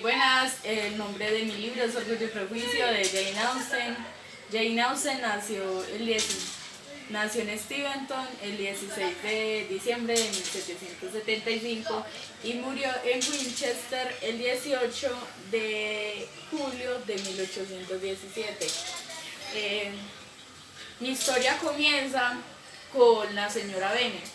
Buenas, el nombre de mi libro es Orgullo y Prejuicio de Jane Austen. Jane Austen nació en Steventon el 16 de diciembre de 1775 y murió en Winchester el 18 de julio de 1817. Mi historia comienza con la señora Bennet,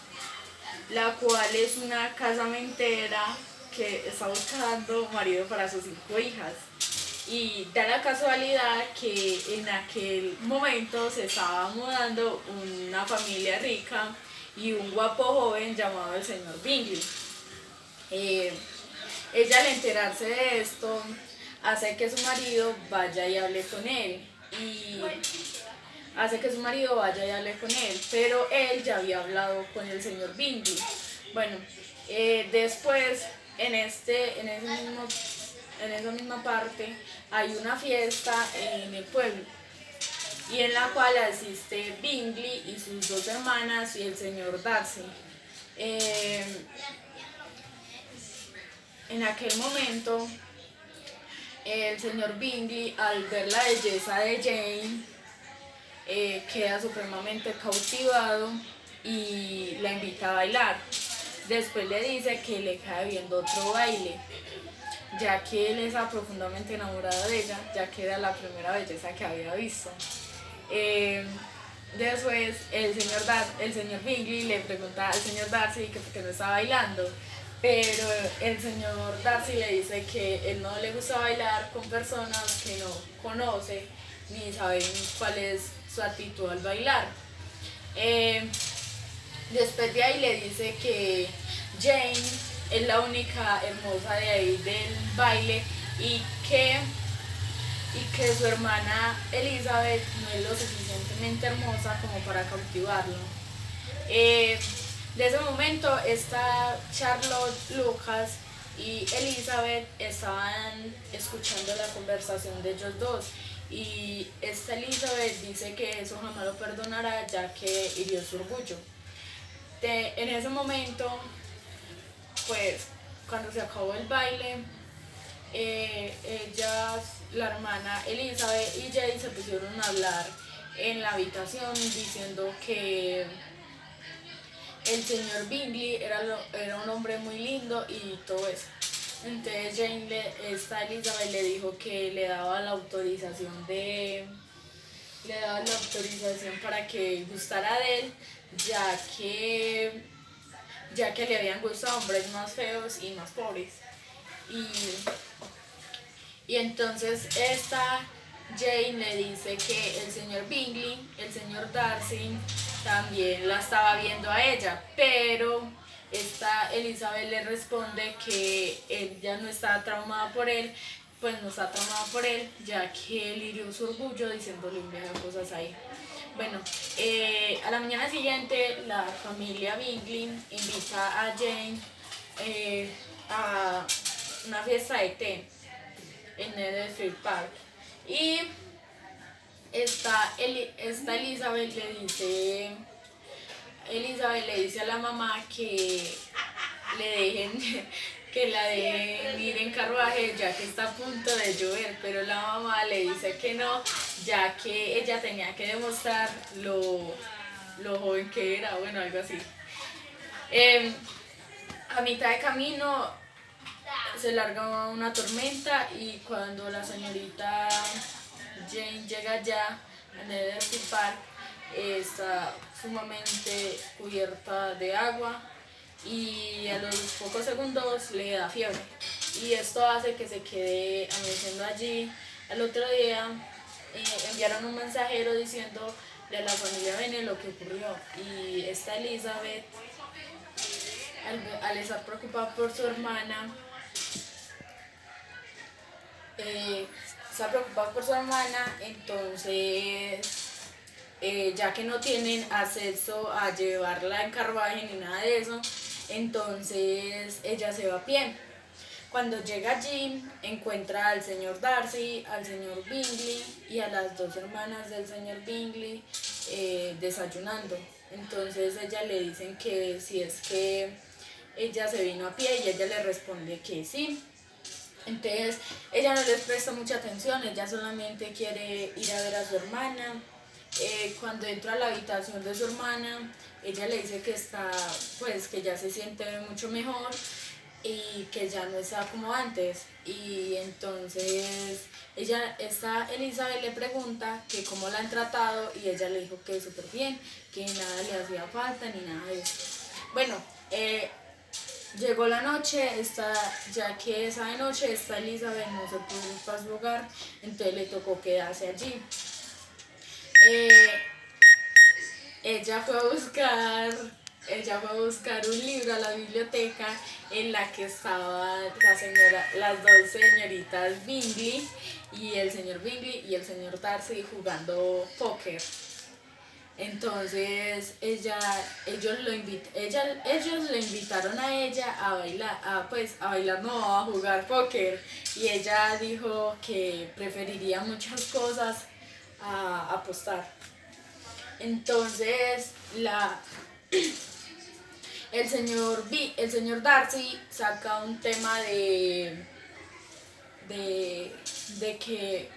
la cual es una casamentera que está buscando marido para sus 5 hijas. Y da la casualidad que en aquel momento se estaba mudando una familia rica y un guapo joven llamado el señor Bingley. Ella, al enterarse de esto, hace que su marido vaya y hable con él. Pero él ya había hablado con el señor Bingley. Bueno, después, en esa misma parte, hay una fiesta en el pueblo, y en la cual asiste Bingley y sus 2 hermanas y el señor Darcy. En aquel momento, el señor Bingley, al ver la belleza de Jane, queda supremamente cautivado y la invita a bailar. Después le dice que le cae viendo otro baile, ya que él está profundamente enamorado de ella, ya que era la primera belleza que había visto. Después el señor Bingley le pregunta al señor Darcy que por qué no está bailando, pero el señor Darcy le dice que él no le gusta bailar con personas que no conoce ni saben cuál es su actitud al bailar. Después de ahí le dice que Jane es la única hermosa de ahí del baile y que su hermana Elizabeth no es lo suficientemente hermosa como para cautivarlo. De ese momento, esta Charlotte, Lucas y Elizabeth estaban escuchando la conversación de ellos dos, y esta Elizabeth dice que eso jamás lo perdonará, ya que hirió su orgullo. En ese momento, pues, cuando se acabó el baile, la hermana Elizabeth y Jane se pusieron a hablar en la habitación diciendo que el señor Bingley era un hombre muy lindo y todo eso. Entonces esta Elizabeth le dijo que le daba la autorización para que gustara de él, ya que le habían gustado hombres más feos y más pobres. Y entonces esta Jane le dice que el señor Bingley, el señor Darcy, también la estaba viendo a ella, pero esta Elizabeth le responde que ella no está traumada por él, ya que él hirió su orgullo diciéndole un de cosas ahí. Bueno, a la mañana siguiente, la familia Bingley invita a Jane a una fiesta de té en Netherfield Park, y esta Elizabeth le dice a la mamá que la dejen ir en carruaje, ya que está a punto de llover, pero la mamá le dice que no, ya que ella tenía que demostrar lo joven que era, bueno, algo así. A mitad de camino se larga una tormenta, y cuando la señorita Jane llega allá a Netherfield Park, está sumamente cubierta de agua, y a los pocos segundos le da fiebre, y esto hace que se quede amaneciendo allí. Al otro día enviaron un mensajero diciendo a la familia Bennet lo que ocurrió, y esta Elizabeth, al estar preocupada por su hermana, entonces, ya que no tienen acceso a llevarla en carruaje ni nada de eso, entonces ella se va a pie. Cuando llega allí, encuentra al señor Darcy, al señor Bingley y a las 2 hermanas del señor Bingley desayunando. Entonces ella le dicen que si es que ella se vino a pie, y ella le responde que sí. Entonces ella no les presta mucha atención, ella solamente quiere ir a ver a su hermana. Cuando entra a la habitación de su hermana, ella le dice que está, pues que ya se siente mucho mejor y que ya no está como antes. Y entonces Elizabeth le pregunta que cómo la han tratado y ella le dijo que súper bien, que nada le hacía falta ni nada de eso. Bueno, llegó la noche, ya que esa de noche Elizabeth no se pudo ir para su hogar, entonces le tocó quedarse allí. Eh, ella fue a buscar un libro a la biblioteca en la que estaban las dos señoritas Bingley y el señor Bingley y el señor Darcy jugando póker. Entonces ellos le invitaron a ella a bailar, no, a jugar póker. Y ella dijo que preferiría muchas cosas a apostar. Entonces el señor Darcy saca un tema de que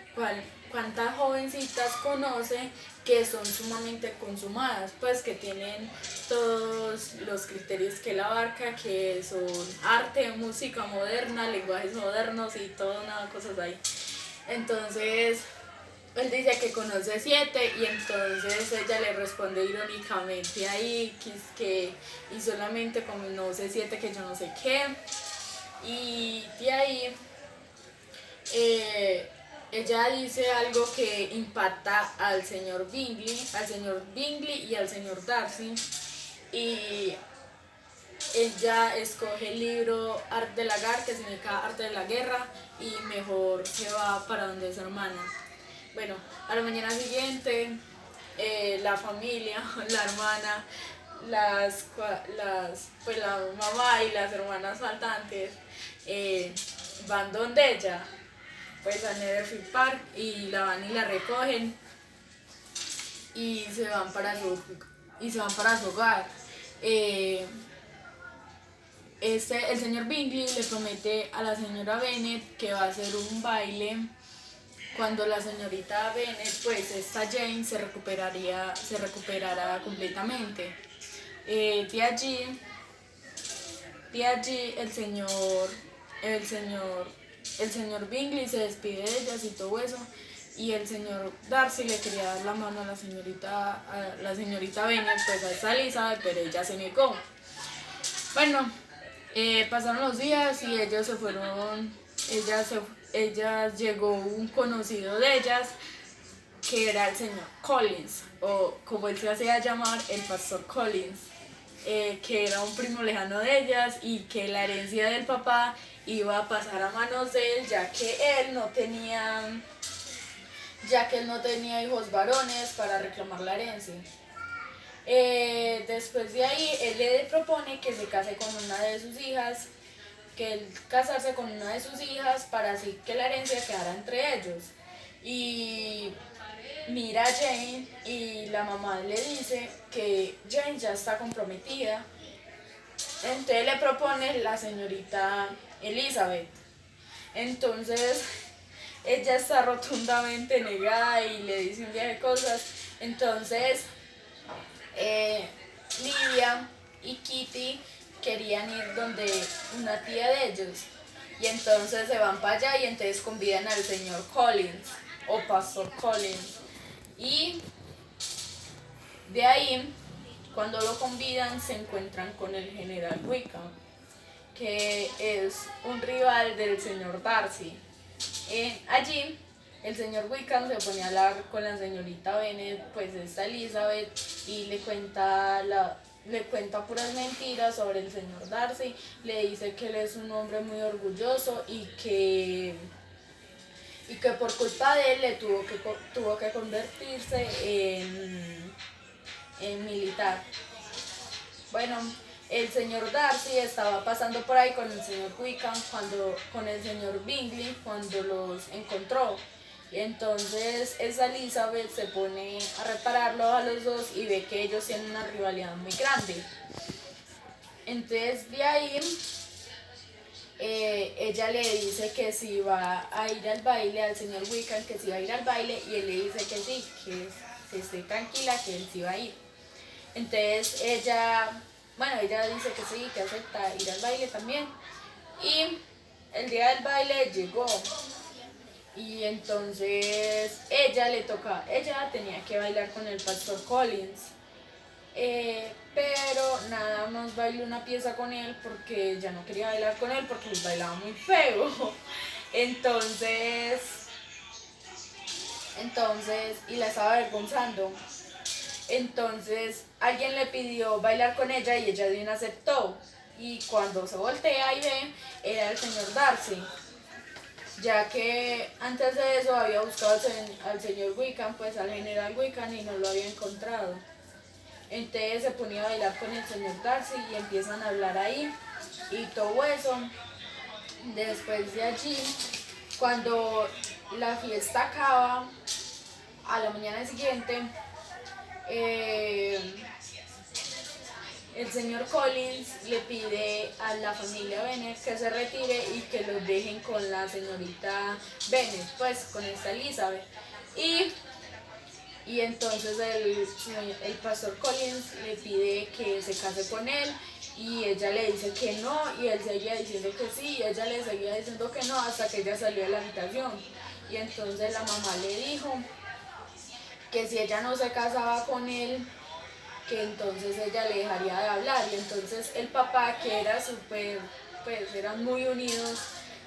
cuántas jovencitas conoce que son sumamente consumadas, pues que tienen todos los criterios que él abarca, que son arte, música moderna, lenguajes modernos y todas unas cosas ahí. Entonces él dice que conoce 7 y entonces ella le responde irónicamente ahí y solamente conoce 7 que yo no sé qué. Y de ahí ella dice algo que impacta al señor Bingley y al señor Darcy. Y ella escoge el libro Art de la Guerra, que significa arte de la guerra, y mejor se va para donde su hermana. Bueno, a la mañana siguiente, la familia, la hermana, pues la mamá y las hermanas faltantes van donde ella, pues a Netherfield Park, y la van y la recogen y se van para su hogar. El señor Bingley le promete a la señora Bennet que va a hacer un baile cuando la señorita Bennet, pues esta Jane, se recuperará completamente. De allí el señor Bingley se despide de ellas y todo eso, y el señor Darcy le quería dar la mano a la señorita Bennet, pues a esta Elizabeth, pero ella se negó. Bueno, pasaron los días y ellos se fueron, ellas llegó un conocido de ellas, que era el señor Collins, o como él se hacía llamar, el pastor Collins, que era un primo lejano de ellas y que la herencia del papá iba a pasar a manos de él, ya que él no tenía hijos varones para reclamar la herencia. Después de ahí, él le propone que se case con una de sus hijas, casarse con una de sus hijas para así que la herencia quedara entre ellos. Y mira a Jane y la mamá le dice que Jane ya está comprometida. Entonces le propone la señorita Elizabeth. Entonces ella está rotundamente negada y le dice un viaje de cosas. Entonces Lydia y Kitty querían ir donde una tía de ellos, y entonces se van para allá y entonces convidan al señor Collins o pastor Collins, y de ahí cuando lo convidan se encuentran con el general Wickham, que es un rival del señor Darcy. Allí el señor Wickham se pone a hablar con la señorita Bennet, pues esta Elizabeth, y le cuenta puras mentiras sobre el señor Darcy. Le dice que él es un hombre muy orgulloso y que por culpa de él tuvo que convertirse en militar. Bueno, el señor Darcy estaba pasando por ahí con el señor Wickham, con el señor Bingley, cuando los encontró. Y entonces esa Elizabeth se pone a repararlo a los dos y ve que ellos tienen una rivalidad muy grande. Entonces de ahí ella le dice que si va a ir al baile, al señor Wiccan, que si va a ir al baile, y él le dice que sí, que esté tranquila, que él sí va a ir. Entonces ella dice que sí, que acepta ir al baile también. Y el día del baile llegó. Y entonces ella tenía que bailar con el pastor Collins. Pero nada más bailó una pieza con él porque ya no quería bailar con él porque él bailaba muy feo. Entonces, y la estaba avergonzando. Entonces alguien le pidió bailar con ella y ella de una aceptó. Y cuando se voltea y ve, era el señor Darcy, ya que antes de eso había buscado al señor Wiccan, pues al general Wiccan, y no lo había encontrado. Entonces se ponía a bailar con el señor Darcy y empiezan a hablar ahí y todo eso. Después de allí, cuando la fiesta acaba, a la mañana siguiente, el señor Collins le pide a la familia Bennet que se retire y que los dejen con la señorita Bennet, pues con esta Elizabeth. Y entonces el pastor Collins le pide que se case con él y ella le dice que no y él seguía diciendo que sí y ella le seguía diciendo que no hasta que ella salió de la habitación. Y entonces la mamá le dijo que si ella no se casaba con él, que entonces ella le dejaría de hablar. Y entonces el papá, que era súper, pues eran muy unidos,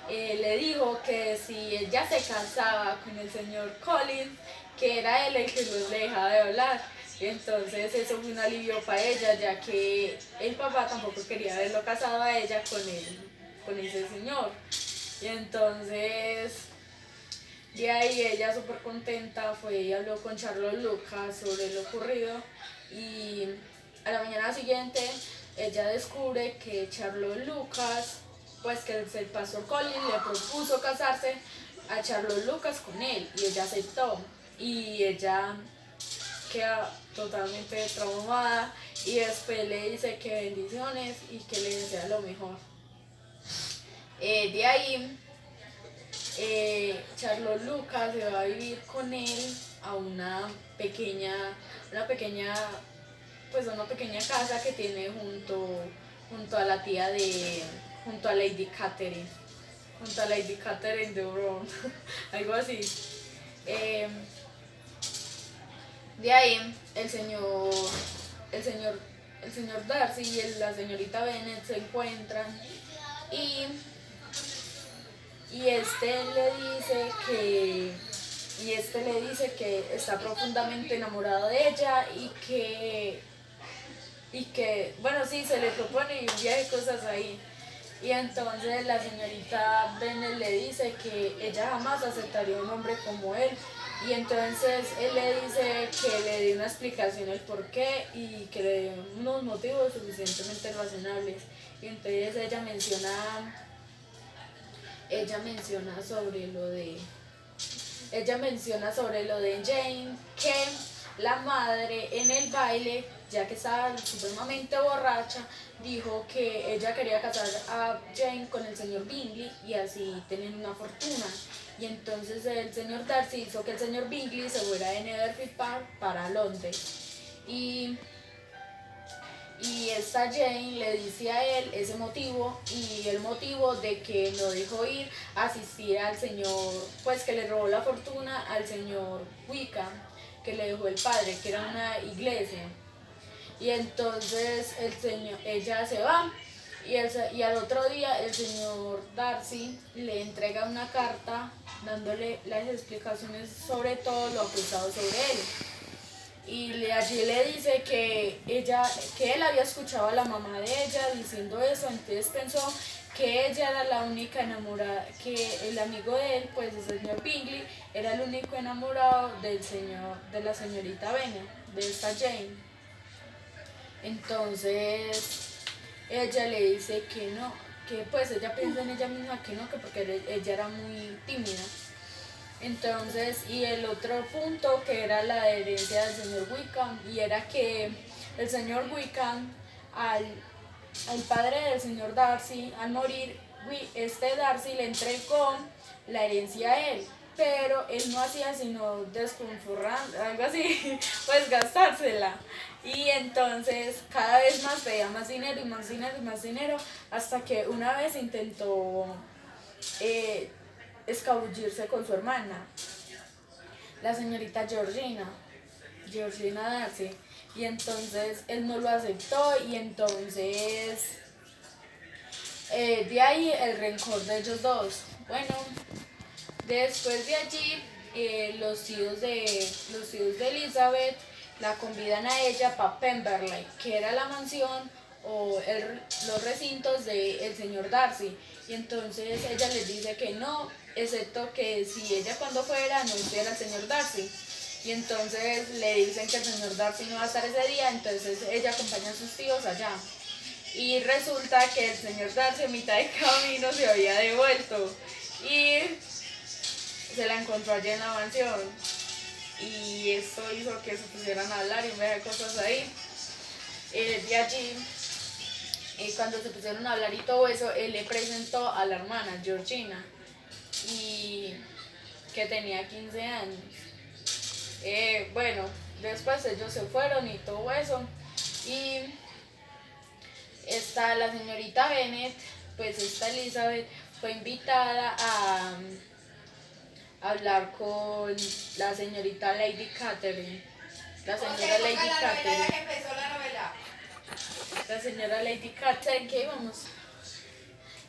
le dijo que si ella se casaba con el señor Collins, que era él el que no le dejaba de hablar. Y entonces eso fue un alivio para ella, ya que el papá tampoco quería verlo casado a ella con ese señor. Y entonces de ahí ella súper contenta fue y habló con Charlotte Lucas sobre lo ocurrido. Y a la mañana siguiente ella descubre que Charlotte Lucas, pues que el pastor Colin le propuso casarse a Charlotte Lucas con él y ella aceptó. Y ella queda totalmente traumada y después le dice que bendiciones y que le desea lo mejor. De ahí Charlotte Lucas se va a vivir con él a una pequeña, pues a una pequeña casa que tiene junto a la tía junto a Lady Catherine de Bron, algo así. Eh, de ahí el señor, el señor Darcy y la señorita Bennet se encuentran y este le dice que está profundamente enamorado de ella y que bueno, sí, se le propone y un viaje de cosas ahí. Y entonces la señorita Bennet le dice que ella jamás aceptaría un hombre como él. Y entonces él le dice que le dé una explicación el por qué y que le dé unos motivos suficientemente razonables. Y entonces ella menciona sobre lo de Jane, que la madre en el baile, ya que estaba supremamente borracha, dijo que ella quería casar a Jane con el señor Bingley y así tener una fortuna. Y entonces el señor Darcy hizo que el señor Bingley se fuera de Netherfield Park para Londres. Y esta Jane le dice a él ese motivo y el motivo de que no dejó ir a asistir al señor, pues que le robó la fortuna al señor Wickham, que le dejó el padre, que era una iglesia. Y entonces ella se va y al otro día el señor Darcy le entrega una carta dándole las explicaciones sobre todo lo acusado sobre él. Y allí le dice que él había escuchado a la mamá de ella diciendo eso, entonces pensó que ella era la única enamorada, que el amigo de él, pues el señor Bingley, era el único enamorado de la señorita Bennet, de esta Jane. Entonces ella le dice que no, que pues ella piensa en ella misma que no, que porque ella era muy tímida. Entonces, y el otro punto que era la herencia del señor Wickham, y era que el señor Wickham, al padre del señor Darcy, al morir, este Darcy le entregó la herencia a él, pero él no hacía sino desconforrar, algo así, pues gastársela. Y entonces cada vez más pedía más dinero y más dinero y más dinero, hasta que una vez intentó escabullirse con su hermana, la señorita Georgina Darcy. Y entonces él no lo aceptó y entonces de ahí el rencor de ellos dos. Bueno, después de allí los tíos de Elizabeth la convidan a ella para Pemberley, que era la mansión o los recintos del señor Darcy. Y entonces ella les dice que no, excepto que si ella cuando fuera no estuviera el señor Darcy. Y entonces le dicen que el señor Darcy no va a estar ese día, entonces ella acompaña a sus tíos allá. Y resulta que el señor Darcy a mitad de camino se había devuelto y se la encontró allí en la mansión. Y eso hizo que se pusieran a hablar y me de cosas ahí. De allí, cuando se pusieron a hablar y todo eso, él le presentó a la hermana, Georgina, y que tenía 15 años. Bueno, después ellos se fueron y todo eso. Y la señorita Bennet, pues esta Elizabeth, fue invitada a hablar con la señorita Lady Catherine. La señora Lady Catherine. La señora Lady Catherine, ¿qué íbamos?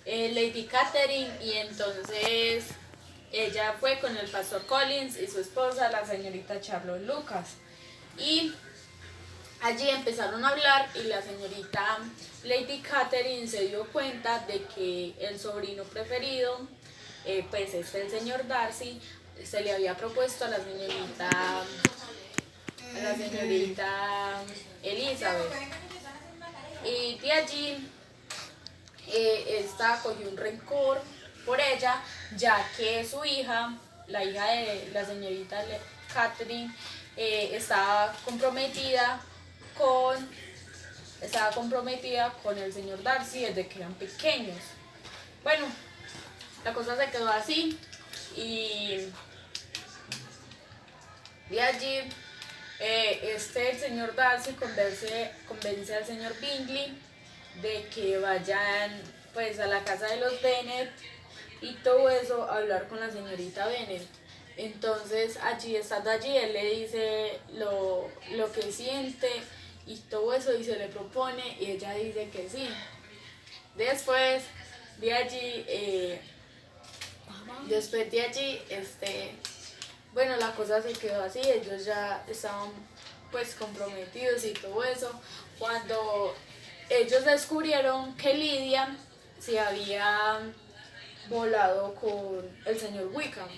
Lady Catherine, y entonces ella fue con el pastor Collins y su esposa, la señorita Charlotte Lucas. Y allí empezaron a hablar y la señorita Lady Catherine se dio cuenta de que el sobrino preferido, pues es el señor Darcy, se le había propuesto a la señorita Elizabeth. Y de allí esta cogió un rencor por ella, ya que su hija, la hija de la señorita Catherine, estaba comprometida con el señor Darcy desde que eran pequeños. Bueno, la cosa se quedó así y de allí el señor Darcy convence al señor Bingley de que vayan pues a la casa de los Bennet y todo eso a hablar con la señorita Bennet. Entonces estando allí, él le dice lo que siente y todo eso y se le propone y ella dice que sí. Después de allí, bueno, la cosa se quedó así, ellos ya estaban pues comprometidos y todo eso. Cuando ellos descubrieron que Lidia se había volado con el señor Wickham,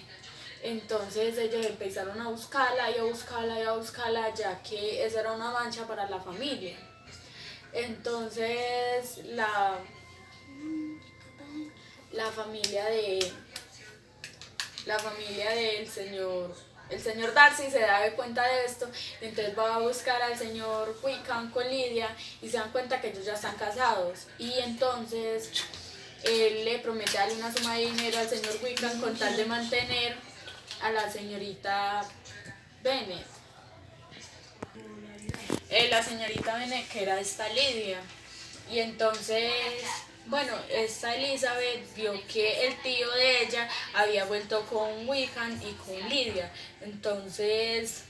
entonces ellos empezaron a buscarla y a buscarla y a buscarla, ya que esa era una mancha para la familia. Entonces la familia del el señor Darcy se da cuenta de esto, entonces va a buscar al señor Wickham con Lidia y se dan cuenta que ellos ya están casados. Y entonces él le promete darle una suma de dinero al señor Wickham con tal de mantener a la señorita Bennet. La señorita Bennet, que era esta Lidia. Y entonces, bueno, esta Elizabeth vio que el tío de ella había vuelto con Wickham y con Lidia. Entonces,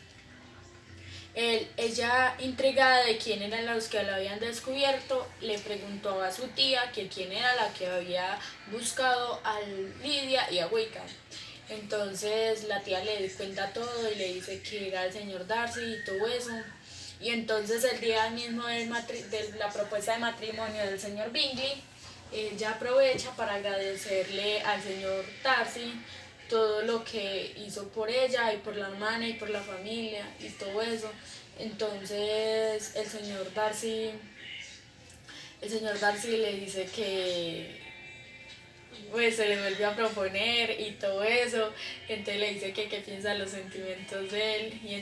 ella, intrigada de quién eran los que la habían descubierto, le preguntó a su tía que quién era la que había buscado a Lidia y a Wickham. Entonces la tía le cuenta todo y le dice que era el señor Darcy y todo eso. Y entonces el día mismo de la propuesta de matrimonio del señor Bingley, ella aprovecha para agradecerle al señor Darcy todo lo que hizo por ella y por la hermana y por la familia y todo eso. Entonces el señor Darcy le dice que pues se le volvió a proponer y todo eso. Entonces le dice que qué piensa los sentimientos de él y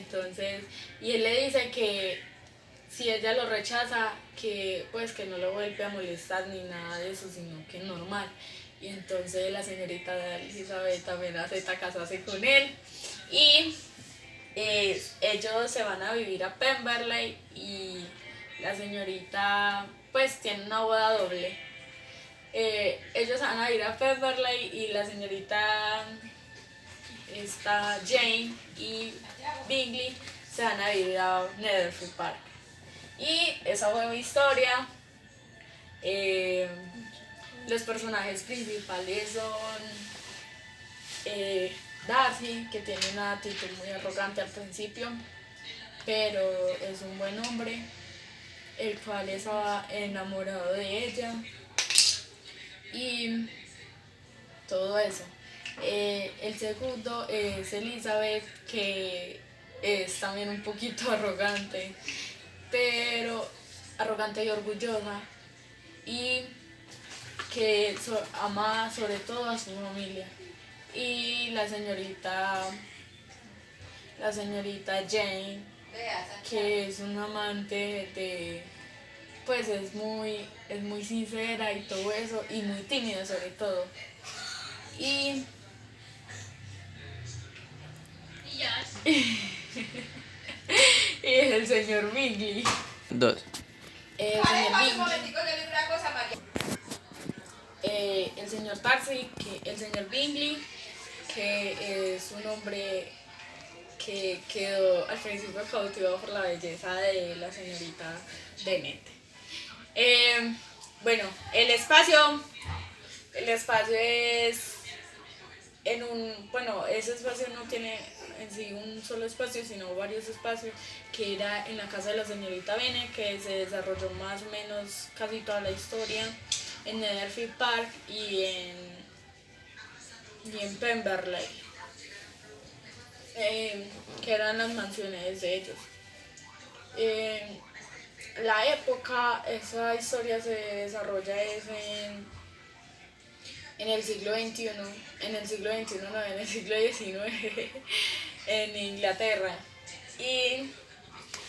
él le dice que si ella lo rechaza, que pues que no lo vuelve a molestar ni nada de eso, sino que normal. y entonces la señorita Elizabeth amenaza a casarse con él y ellos se van a vivir a Pemberley y la señorita pues tiene una boda doble. Ellos van a ir a Pemberley y la señorita Jane y Bingley se van a ir a Netherfield Park. Y esa fue mi historia. Los personajes principales son Darcy, que tiene una actitud muy arrogante al principio, pero es un buen hombre, el cual estaba enamorado de ella y todo eso. El segundo es Elizabeth, que es también un poquito arrogante, pero arrogante y orgullosa, y que ama sobre todo a su familia. Y la señorita Jane, que es un amante de, pues es muy sincera y todo eso, y muy tímida sobre todo. Y y el señor Bingley. Dos. El señor Darcy, el señor Bingley, que es un hombre que quedó al principio cautivado por la belleza de la señorita Bennet. Bueno, el espacio es ese espacio no tiene en sí un solo espacio, sino varios espacios, que era en la casa de la señorita Bennet, que se desarrolló más o menos casi toda la historia, en Netherfield Park y en Pemberley, que eran las mansiones de ellos. La época, esa historia se desarrolla en el siglo XXI, en el siglo XIX, no, en el siglo XIX, en Inglaterra. Y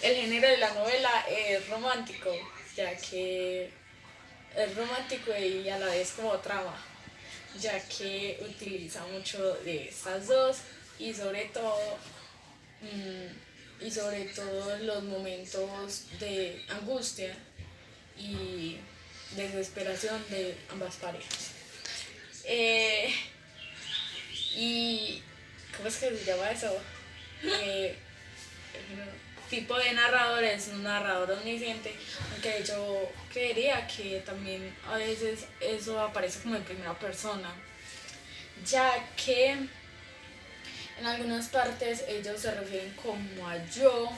el género de la novela es romántico, ya que es romántico y a la vez como trama, ya que utiliza mucho de estas dos y sobre todo los momentos de angustia y desesperación de ambas parejas. Y ¿cómo es que se llama eso? Tipo de narrador es un narrador omnisciente, aunque yo creería que también a veces eso aparece como en primera persona, ya que en algunas partes ellos se refieren como a yo,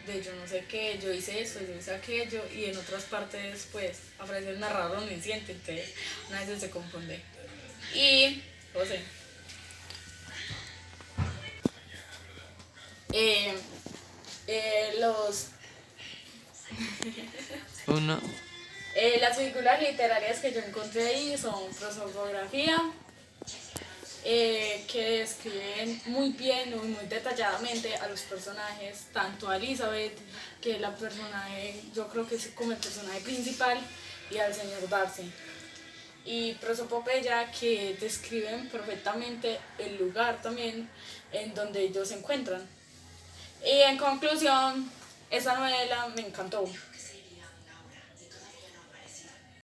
de yo no sé qué, yo hice esto, yo hice aquello, y en otras partes pues aparece el narrador omnisciente, entonces una vez se confunde. Y, José, los Uno. las figuras literarias que yo encontré ahí son prosopografía, que describen muy bien y muy detalladamente a los personajes, tanto a Elizabeth, que es la personaje, yo creo que es como el personaje principal, y al señor Darcy. Y prosopopeya, que describen perfectamente el lugar también en donde ellos se encuentran. Y en conclusión, esta novela me encantó.